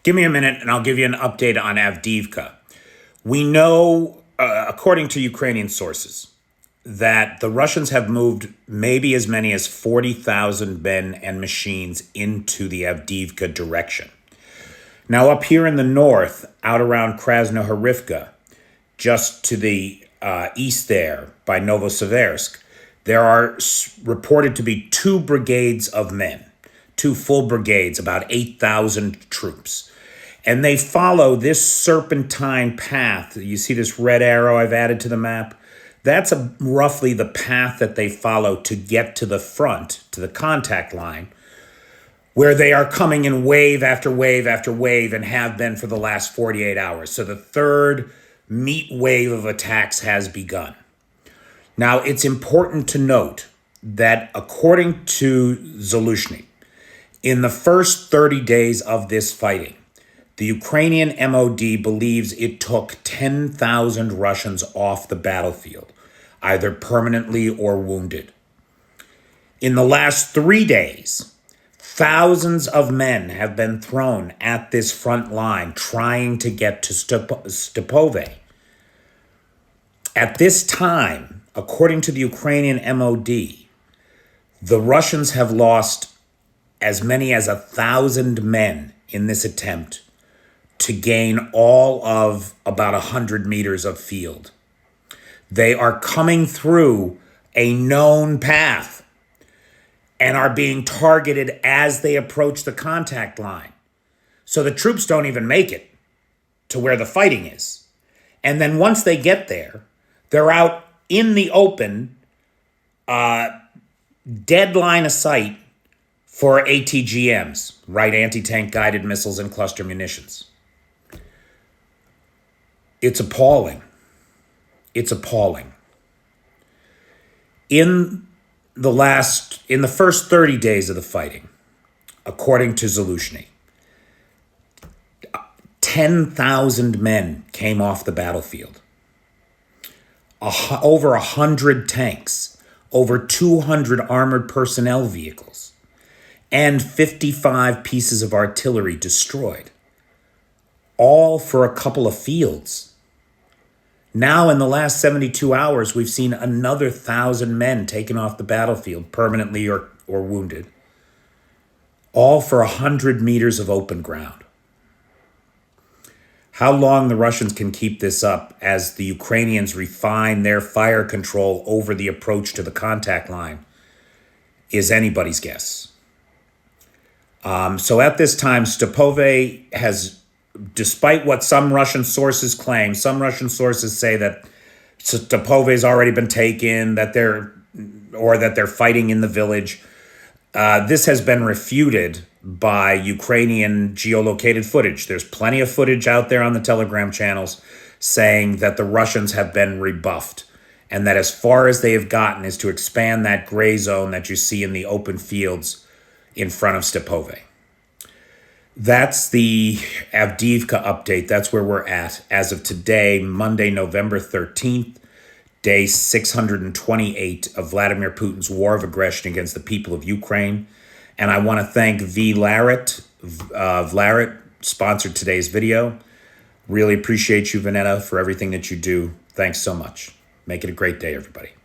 Give me a minute and I'll give you an update on Avdiivka. We know, according to Ukrainian sources, that the Russians have moved maybe as many as 40,000 men and machines into the Avdiivka direction. Now, up here in the north, out around Krasnohorivka, just to the east there by Novosibirsk, there are reported to be 2 brigades of men, 2 full brigades, about 8,000 troops. And they follow this serpentine path. You see this red arrow I've added to the map? That's roughly the path that they follow to get to the front, to the contact line, where they are coming in wave after wave after wave and have been for the last 48 hours. So the third meat wave of attacks has begun. Now, it's important to note that according to Zaluzhny, in the first 30 days of this fighting, the Ukrainian MOD believes it took 10,000 Russians off the battlefield, either permanently or wounded. In the last 3 days, thousands of men have been thrown at this front line trying to get to Stepove. At this time, according to the Ukrainian MOD, the Russians have lost as many as 1,000 men in this attempt to gain all of about 100 meters of field. They are coming through a known path and are being targeted as they approach the contact line. So the troops don't even make it to where the fighting is. And then once they get there, they're out in the open, dead line of sight for ATGMs, right, anti-tank guided missiles and cluster munitions. It's appalling. It's appalling. In the first 30 days of the fighting, according to Zaluzhny, 10,000 men came off the battlefield. Over 100 tanks, over 200 armored personnel vehicles, and 55 pieces of artillery destroyed, all for a couple of fields. Now, in the last 72 hours, we've seen another 1,000 men taken off the battlefield, permanently or wounded, all for 100 meters of open ground. How long the Russians can keep this up as the Ukrainians refine their fire control over the approach to the contact line is anybody's guess. So at this time, Stepove has, despite what some Russian sources claim, some Russian sources say that Stepove has already been taken, that they're fighting in the village. This has been refuted by Ukrainian geolocated footage. There's plenty of footage out there on the Telegram channels saying that the Russians have been rebuffed and that as far as they have gotten is to expand that gray zone that you see in the open fields in front of Stepove. That's the Avdiivka update. That's where we're at as of today, Monday, November 13th, day 628 of Vladimir Putin's war of aggression against the people of Ukraine. And I want to thank Vlaret sponsored today's video. Really appreciate you, Vanetta, for everything that you do. Thanks so much. Make it a great day, everybody.